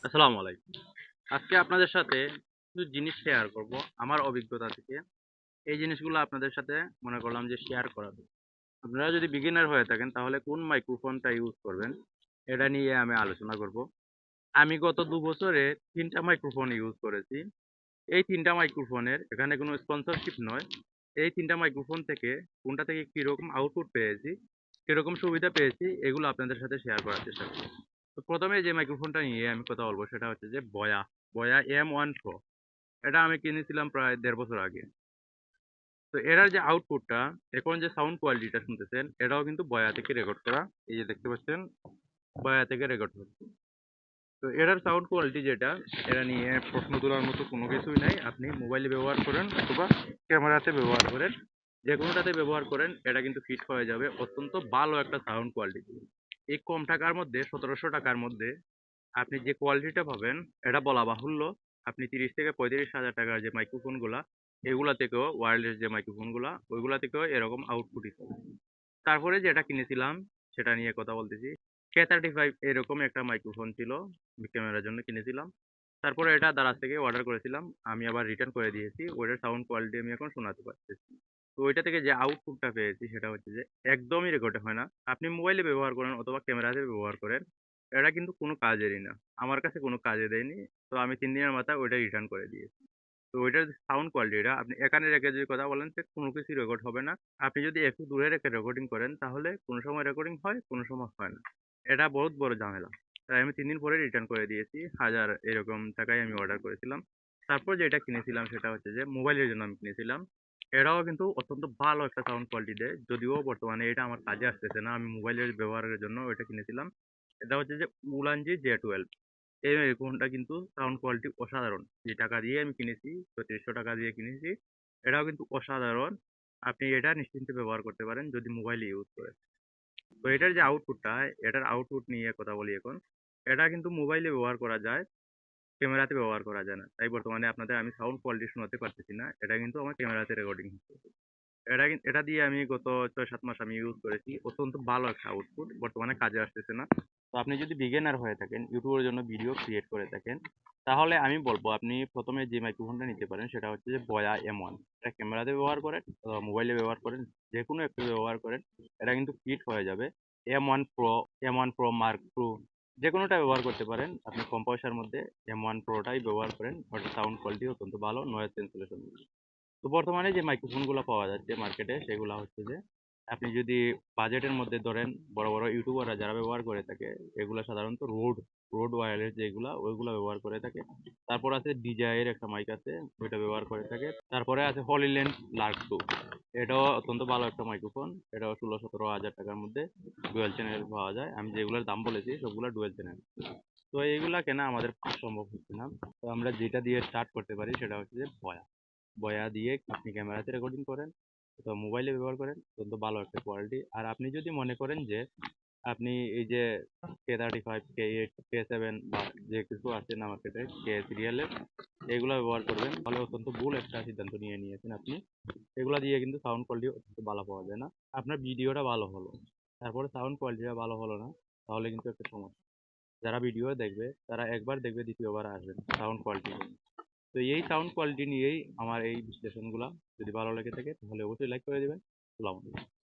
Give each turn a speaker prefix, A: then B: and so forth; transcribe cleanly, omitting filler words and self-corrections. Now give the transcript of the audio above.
A: আসসালামু আলাইকুম। আজকে আপনাদের সাথে কিছু জিনিস শেয়ার করব আমার অভিজ্ঞতা থেকে। এই জিনিসগুলো আপনাদের সাথে মনে করলাম যে শেয়ার করা যায়। আপনারা যদি বিগিনার হয়ে থাকেন তাহলে কোন মাইক্রোফোনটা ইউজ করবেন এটা নিয়ে আমি আলোচনা করব। আমি গত ২ বছরে ৩ টা মাইক্রোফোন ইউজ করেছি। এই ৩ টা মাইক্রোফোনের এখানে কোনো স্পন্সরশিপ নয়। এই ৩ টা মাইক্রোফোন থেকে কোনটা থেকে কিরকম আউটপুট পেয়েছি, কিরকম সুবিধা পেয়েছি এগুলো আপনাদের সাথে শেয়ার করার চেষ্টা করব। তো ১ম এ যে মাইক্রোফোনটা নিয়ে আমি কথা বলব সেটা হচ্ছে যে বয়া M1 Pro। এটা আমি কিনেছিলাম প্রায় ১.৫ বছর আগে। তো এটার যে আউটপুটটা, এখন যে সাউন্ড কোয়ালিটিটা শুনতেছেন এটাও কিন্তু বয়া থেকে রেকর্ড করা। এই যে দেখতে পাচ্ছেন বয়া থেকে রেকর্ড হচ্ছে। তো এটার সাউন্ড কোয়ালিটি যেটা, এটা নিয়ে প্রশ্ন তোলার মতো কোনো কিছুই নাই। আপনি মোবাইলে ব্যবহার করেন অথবা ক্যামেরাতে ব্যবহার করেন, যে কোনোটাতে ব্যবহার করেন এটা কিন্তু ফিট হয়ে যাবে। অত্যন্ত ভালো একটা সাউন্ড কোয়ালিটি। এই কম টাকার মধ্যে ১৭০০ টাকার মধ্যে আপনি যে কোয়ালিটিটা পাবেন এটা বলা বাহুল্য। আপনি ৩০ থেকে ৩৫ হাজার টাকার যে মাইক্রোফোনগুলা এগুলা থেকেও ওয়্যারলেস যে মাইক্রোফোনগুলা ওইগুলা থেকেও এরকম আউটপুটই পাবেন। তারপরে যেটা কিনেছিলাম সেটা নিয়ে কথা বলতেছি। K35 এরকম একটা মাইক্রোফোন ছিল, ক্যামেরার জন্য কিনেছিলাম। তারপরে এটা দারাজ থেকে অর্ডার করেছিলাম। আমি আবার রিটার্ন করে দিয়েছি। ওইটার সাউন্ড কোয়ালিটি আমি এখন শোনাতে পারতেছি। তো ওইটা থেকে যে আউটপুটটা পেয়েছি সেটা হচ্ছে যে একদমই রেকর্ড হয় না। আপনি মোবাইলে ব্যবহার করেন অথবা ক্যামেরাতে ব্যবহার করেন, এটা কিন্তু কোনো কাজেরই না। আমার কাছে কোনো কাজে দেয়নি। তো আমি ৩ দিনের মাথায় ওইটা রিটার্ন করে দিয়েছি। তো ওইটার সাউন্ড কোয়ালিটিটা আপনি এখানে রেখে যদি কথা বলেন সে কোনো কিছুই রেকর্ড হবে না। আপনি যদি একটু দূরে রেখে রেকর্ডিং করেন তাহলে কোনো সময় রেকর্ডিং হয়, কোনো সময় হয় না। এটা বহুত বড় ঝামেলা। তাই আমি ৩ দিন পরে রিটার্ন করে দিয়েছি। ১,০০০ এরকম টাকায় আমি অর্ডার করেছিলাম। তারপর যেটা কিনেছিলাম সেটা হচ্ছে যে মোবাইলের জন্য আমি কিনেছিলাম। এটাও কিন্তু অত্যন্ত ভালো একটা সাউন্ড কোয়ালিটি দেয়। যদিও বর্তমানে এটা আমার কাজে আসতেছে না। আমি মোবাইলের ব্যবহারের জন্য ওইটা কিনেছিলাম। এটা হচ্ছে যে Ulanzi J12। এই ফোনটা কিন্তু সাউন্ড কোয়ালিটি অসাধারণ। যে টাকা দিয়ে আমি কিনেছি, ৩৫০০ টাকা দিয়ে কিনেছি, এটাও কিন্তু অসাধারণ। আপনি এটা নিশ্চিন্তে ব্যবহার করতে পারেন যদি মোবাইলে ইউজ করেন। তো এটার যে আউটপুটটা, এটার আউটপুট নিয়ে কথা বলি এখন। এটা কিন্তু মোবাইলে ব্যবহার করা যায়, ক্যামেরাতে ব্যবহার করা যায় না। তাই বর্তমানে আপনাদের আমি সাউন্ড কোয়ালিটি শোনাতে পারতেছি না। এটা কিন্তু আমার ক্যামেরাতে রেকর্ডিং হচ্ছে। এটা দিয়ে আমি গত ৬-৭ মাস আমি ইউজ করেছি। অত্যন্ত ভালো একটা আউটপুট। বর্তমানে কাজে আসতেছে না। তো আপনি যদি বিগিনার হয়ে থাকেন, ইউটিউবের জন্য ভিডিও ক্রিয়েট করে থাকেন, তাহলে আমি বলব আপনি ১ম এ যে মাইক্রোফোনটা নিতে পারেন সেটা হচ্ছে যে বয়া M1। এটা ক্যামেরাতে ব্যবহার করেন অথবা মোবাইলে ব্যবহার করেন, যেকোনো একটাতে ব্যবহার করেন, এটা কিন্তু ফিট হয়ে যাবে। M1 Pro, M1 Pro Mark II যেকোনোটা ব্যবহার করতে পারেন। আপনি কম পয়সার মধ্যে M1 Pro টাই ব্যবহার করেন। ওটার সাউন্ড কোয়ালিটি অত্যন্ত ভালো, নয়েজ ক্যান্সেলেশন। তো বর্তমানে যে মাইক্রোফোনগুলো পাওয়া যাচ্ছে মার্কেটে সেগুলো হচ্ছে যে আপনি যদি বাজেটের মধ্যে ধরেন, বড় বড় ইউটিউবাররা যারা ব্যবহার করে থাকে এগুলো সাধারণত রোড ওয়্যারলেস যেগুলা ওইগুলো ব্যবহার করে থাকে। তারপর আছে DJI এর একটা মাইক আছে, ওইটা ব্যবহার করে থাকে। তারপরে আছে হলিল্যান্ড লার্ক 2। এটাও অত্যন্ত ভালো একটা মাইক্রোফোন। এটাও ১৬-১৭ হাজার টাকার মধ্যে ডুয়াল চ্যানেল পাওয়া যায়। আমি যেগুলোর দাম বলেছি সবগুলো ডুয়াল চ্যানেল। তো এইগুলা কেনা আমাদের সম্ভব হচ্ছে না। তো আমরা যেটা দিয়ে স্টার্ট করতে পারি সেটা হচ্ছে যে বয়া দিয়ে আপনি ক্যামেরাতে রেকর্ডিং করেন অথবা মোবাইলে ব্যবহার করেন, অত্যন্ত ভালো একটা কোয়ালিটি। আর আপনি যদি মনে করেন যে আপনি এই যে K35, K8, K7 বা যে কিছু আছে না মার্কেটে কে সিরিয়ালের, এগুলো ব্যবহার করবেন তাহলে অত্যন্ত ভুল একটা সিদ্ধান্ত নিয়ে নিয়েছেন আপনি। এগুলা দিয়ে কিন্তু সাউন্ড কোয়ালিটি অত্যন্ত ভালো পাওয়া যায় না। আপনার ভিডিওটা ভালো হলো, তারপরে সাউন্ড কোয়ালিটিটা ভালো হলো না, তাহলে কিন্তু একটা সমস্যা। যারা ভিডিও দেখবে তারা একবার দেখবে, দ্বিতীয়বার আসবে না সাউন্ড কোয়ালিটি। তো এই সাউন্ড কোয়ালিটি নিয়েই আমার এই বিশ্লেষণগুলা। যদি ভালো লেগে থাকে তাহলে অবশ্যই লাইক করে দিবেন। আসসালামু আলাইকুম।